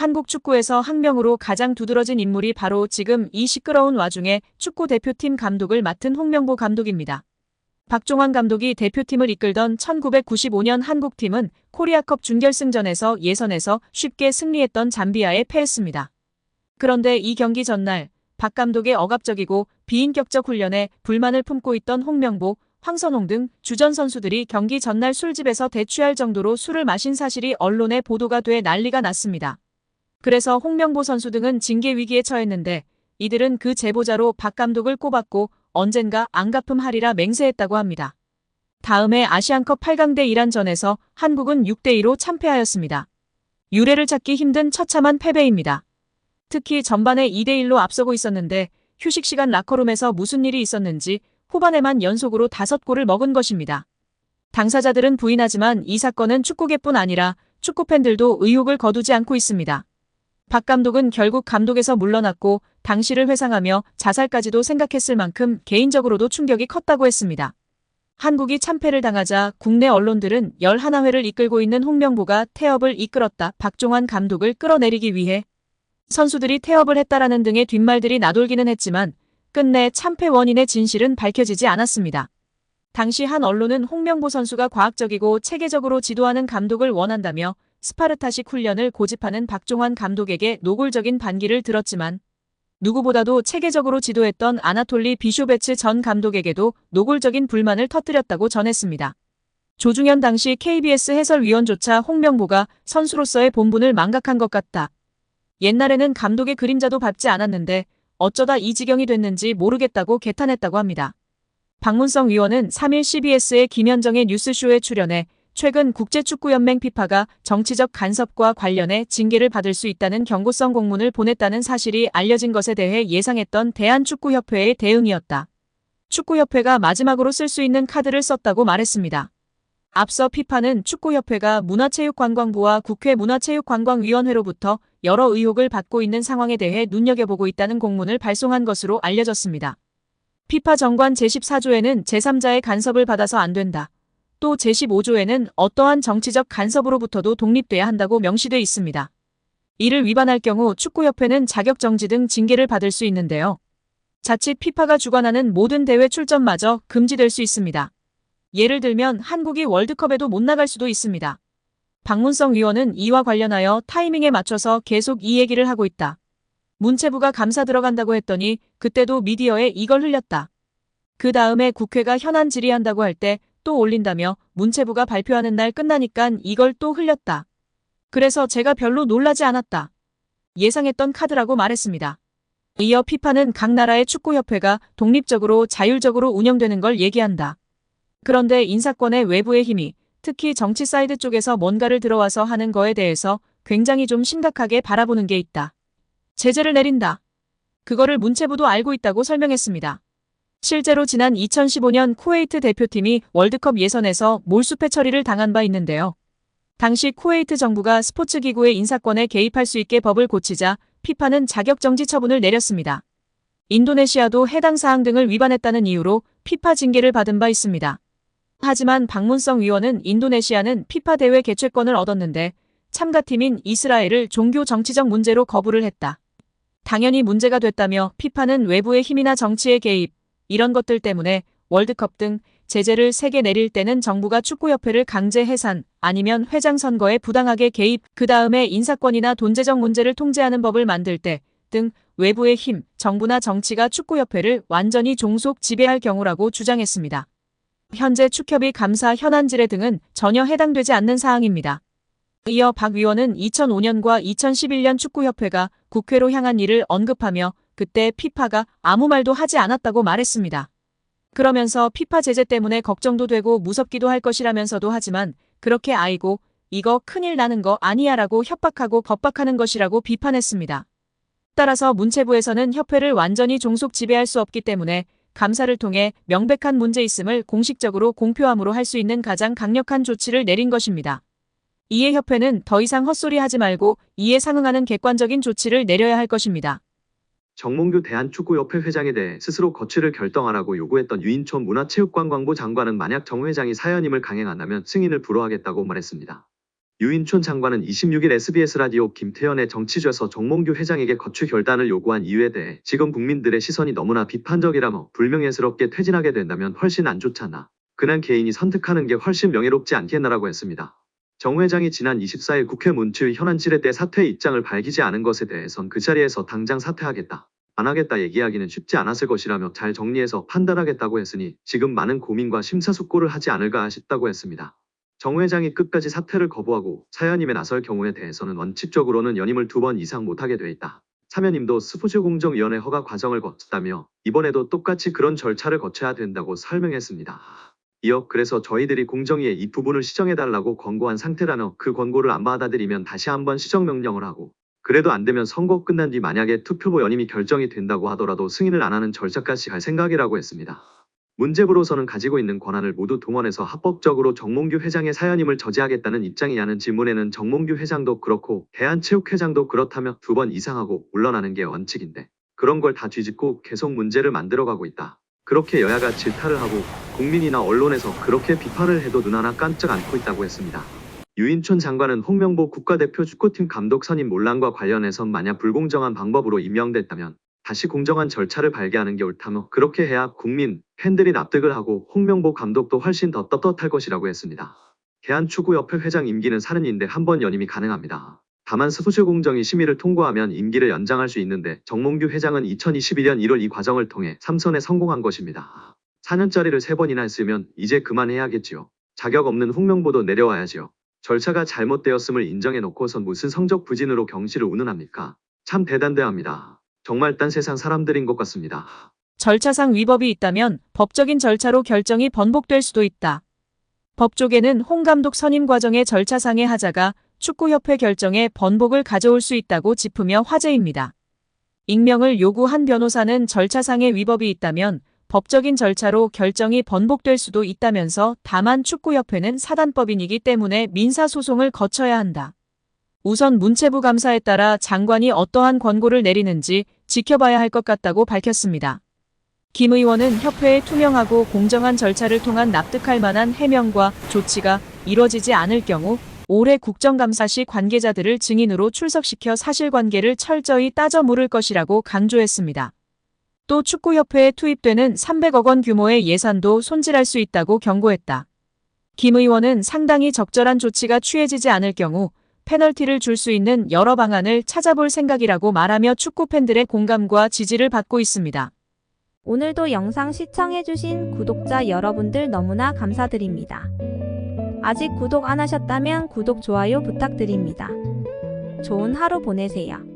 한국 축구에서 학명으로 가장 두드러진 인물이 바로 지금 이 시끄러운 와중에 축구 대표팀 감독을 맡은 홍명보 감독입니다. 박종환 감독이 대표팀을 이끌던 1995년 한국팀은 코리아컵 준결승전에서 예선에서 쉽게 승리했던 잠비아에 패했습니다. 그런데 이 경기 전날 박 감독의 억압적이고 비인격적 훈련에 불만을 품고 있던 홍명보, 황선홍 등 주전 선수들이 경기 전날 술집에서 대취할 정도로 술을 마신 사실이 언론에 보도가 돼 난리가 났습니다. 그래서 홍명보 선수 등은 징계 위기에 처했는데 이들은 그 제보자로 박 감독을 꼽았고 언젠가 안 갚음하리라 맹세했다고 합니다. 다음해 아시안컵 8강대 이란전에서 한국은 6대2로 참패하였습니다. 유례를 찾기 힘든 처참한 패배입니다. 특히 전반에 2대1로 앞서고 있었는데 휴식 시간 라커룸에서 무슨 일이 있었는지 후반에만 연속으로 5골을 먹은 것입니다. 당사자들은 부인하지만 이 사건은 축구계뿐 아니라 축구팬들도 의혹을 거두지 않고 있습니다. 박 감독은 결국 감독에서 물러났고 당시를 회상하며 자살까지도 생각했을 만큼 개인적으로도 충격이 컸다고 했습니다. 한국이 참패를 당하자 국내 언론들은 11회를 이끌고 있는 홍명보가 태업을 이끌었다. 박종환 감독을 끌어내리기 위해 선수들이 태업을 했다라는 등의 뒷말들이 나돌기는 했지만 끝내 참패 원인의 진실은 밝혀지지 않았습니다. 당시 한 언론은 홍명보 선수가 과학적이고 체계적으로 지도하는 감독을 원한다며 스파르타식 훈련을 고집하는 박종환 감독에게 노골적인 반기를 들었지만 누구보다도 체계적으로 지도했던 아나톨리 비쇼베츠 전 감독에게도 노골적인 불만을 터뜨렸다고 전했습니다. 조중현 당시 KBS 해설위원조차 홍명보가 선수로서의 본분을 망각한 것 같다. 옛날에는 감독의 그림자도 밟지 않았는데 어쩌다 이 지경이 됐는지 모르겠다고 개탄했다고 합니다. 박문성 위원은 3일 CBS의 김현정의 뉴스쇼에 출연해 최근 국제축구연맹 피파가 정치적 간섭과 관련해 징계를 받을 수 있다는 경고성 공문을 보냈다는 사실이 알려진 것에 대해 예상했던 대한축구협회의 대응이었다. 축구협회가 마지막으로 쓸 수 있는 카드를 썼다고 말했습니다. 앞서 피파는 축구협회가 문화체육관광부와 국회 문화체육관광위원회로부터 여러 의혹을 받고 있는 상황에 대해 눈여겨보고 있다는 공문을 발송한 것으로 알려졌습니다. 피파 정관 제14조에는 제3자의 간섭을 받아서 안 된다. 또 제15조에는 어떠한 정치적 간섭으로부터도 독립돼야 한다고 명시돼 있습니다. 이를 위반할 경우 축구협회는 자격정지 등 징계를 받을 수 있는데요. 자칫 피파가 주관하는 모든 대회 출전마저 금지될 수 있습니다. 예를 들면 한국이 월드컵에도 못 나갈 수도 있습니다. 박문성 위원은 이와 관련하여 타이밍에 맞춰서 계속 이 얘기를 하고 있다. 문체부가 감사 들어간다고 했더니 그때도 미디어에 이걸 흘렸다. 그 다음에 국회가 현안 질의한다고 할 때 또 올린다며 문체부가 발표하는 날 끝나니깐 이걸 또 흘렸다. 그래서 제가 별로 놀라지 않았다. 예상했던 카드라고 말했습니다. 이어 피파는 각 나라의 축구협회가 독립적으로 자율적으로 운영되는 걸 얘기한다. 그런데 인사권의 외부의 힘이 특히 정치 사이드 쪽에서 뭔가를 들어와서 하는 거에 대해서 굉장히 좀 심각하게 바라보는 게 있다. 제재를 내린다. 그거를 문체부도 알고 있다고 설명했습니다. 실제로 지난 2015년 쿠웨이트 대표팀이 월드컵 예선에서 몰수패 처리를 당한 바 있는데요. 당시 쿠웨이트 정부가 스포츠기구의 인사권에 개입할 수 있게 법을 고치자 피파는 자격정지 처분을 내렸습니다. 인도네시아도 해당 사항 등을 위반했다는 이유로 피파 징계를 받은 바 있습니다. 하지만 박문성 위원은 인도네시아는 피파 대회 개최권을 얻었는데 참가팀인 이스라엘을 종교 정치적 문제로 거부를 했다. 당연히 문제가 됐다며 피파는 외부의 힘이나 정치의 개입, 이런 것들 때문에 월드컵 등 제재를 세게 내릴 때는 정부가 축구협회를 강제 해산 아니면 회장 선거에 부당하게 개입, 그 다음에 인사권이나 돈재정 문제를 통제하는 법을 만들 때 등 외부의 힘, 정부나 정치가 축구협회를 완전히 종속 지배할 경우라고 주장했습니다. 현재 축협이 감사 현안 질의 등은 전혀 해당되지 않는 사항입니다. 이어 박 위원은 2005년과 2011년 축구협회가 국회로 향한 일을 언급하며 그때 피파가 아무 말도 하지 않았다고 말했습니다. 그러면서 피파 제재 때문에 걱정도 되고 무섭기도 할 것이라면서도 하지만 그렇게 아이고 이거 큰일 나는 거 아니야 라고 협박하고 겁박하는 것이라고 비판했습니다. 따라서 문체부에서는 협회를 완전히 종속 지배할 수 없기 때문에 감사를 통해 명백한 문제 있음을 공식적으로 공표함으로 할 수 있는 가장 강력한 조치를 내린 것입니다. 이에 협회는 더 이상 헛소리 하지 말고 이에 상응하는 객관적인 조치를 내려야 할 것입니다. 정몽규 대한축구협회 회장에 대해 스스로 거취를 결정하라고 요구했던 유인촌 문화체육관광부 장관은 만약 정 회장이 사연임을 강행한다면 승인을 불허하겠다고 말했습니다. 유인촌 장관은 26일 SBS 라디오 김태현의 정치좌에서 정몽규 회장에게 거취 결단을 요구한 이유에 대해 지금 국민들의 시선이 너무나 비판적이라며 불명예스럽게 퇴진하게 된다면 훨씬 안 좋잖아. 그냥 개인이 선택하는 게 훨씬 명예롭지 않겠나라고 했습니다. 정 회장이 지난 24일 국회 문체위 현안 질의 때 사퇴 입장을 밝히지 않은 것에 대해선 그 자리에서 당장 사퇴하겠다, 안 하겠다 얘기하기는 쉽지 않았을 것이라며 잘 정리해서 판단하겠다고 했으니 지금 많은 고민과 심사숙고를 하지 않을까 싶다고 했습니다. 정 회장이 끝까지 사퇴를 거부하고 사연임에 나설 경우에 대해서는 원칙적으로는 연임을 2번 이상 못하게 돼 있다. 참여님도 스포츠공정위원회 허가 과정을 거쳤다며 이번에도 똑같이 그런 절차를 거쳐야 된다고 설명했습니다. 이어 그래서 저희들이 공정위에 이 부분을 시정해달라고 권고한 상태라며 그 권고를 안 받아들이면 다시 한번 시정명령을 하고, 그래도 안 되면 선거 끝난 뒤 만약에 투표부 연임이 결정이 된다고 하더라도 승인을 안 하는 절차까지 갈 생각이라고 했습니다. 문제부로서는 가지고 있는 권한을 모두 동원해서 합법적으로 정몽규 회장의 사연임을 저지하겠다는 입장이냐는 질문에는 정몽규 회장도 그렇고 대한체육회장도 그렇다며 2번 이상하고 물러나는 게 원칙인데 그런 걸 다 뒤집고 계속 문제를 만들어가고 있다. 그렇게 여야가 질타를 하고 국민이나 언론에서 그렇게 비판을 해도 눈 하나 깜짝 않고 있다고 했습니다. 유인촌 장관은 홍명보 국가대표 축구팀 감독 선임 논란과 관련해서 만약 불공정한 방법으로 임명됐다면 다시 공정한 절차를 발기하는 게 옳다며 그렇게 해야 국민, 팬들이 납득을 하고 홍명보 감독도 훨씬 더 떳떳할 것이라고 했습니다. 대한축구협회 회장 임기는 4년인데 한 번 연임이 가능합니다. 다만 스포츠공정위 심의를 통과하면 임기를 연장할 수 있는데 정몽규 회장은 2021년 1월 이 과정을 통해 3선에 성공한 것입니다. 4년짜리를 3번이나 했으면 이제 그만해야겠지요. 자격 없는 홍명보도 내려와야지요. 절차가 잘못되었음을 인정해놓고선 무슨 성적 부진으로 경실을 운운합니까? 참 대단대합니다. 정말 딴 세상 사람들인 것 같습니다. 절차상 위법이 있다면 법적인 절차로 결정이 번복될 수도 있다. 법조계는 홍 감독 선임 과정의 절차상의 하자가 축구협회 결정에 번복을 가져올 수 있다고 짚으며 화제입니다. 익명을 요구한 변호사는 절차상의 위법이 있다면 법적인 절차로 결정이 번복될 수도 있다면서 다만 축구협회는 사단법인이기 때문에 민사소송을 거쳐야 한다. 우선 문체부 감사에 따라 장관이 어떠한 권고를 내리는지 지켜봐야 할 것 같다고 밝혔습니다. 김 의원은 협회의 투명하고 공정한 절차를 통한 납득할 만한 해명과 조치가 이뤄지지 않을 경우 올해 국정감사 시 관계자들을 증인으로 출석시켜 사실관계를 철저히 따져 물을 것이라고 강조했습니다. 또 축구협회에 투입되는 300억 원 규모의 예산도 손질할 수 있다고 경고했다. 김 의원은 상당히 적절한 조치가 취해지지 않을 경우 페널티를 줄 수 있는 여러 방안을 찾아볼 생각이라고 말하며 축구 팬들의 공감과 지지를 받고 있습니다. 오늘도 영상 시청해주신 구독자 여러분들 너무나 감사드립니다. 아직 구독 안 하셨다면 구독, 좋아요 부탁드립니다. 좋은 하루 보내세요.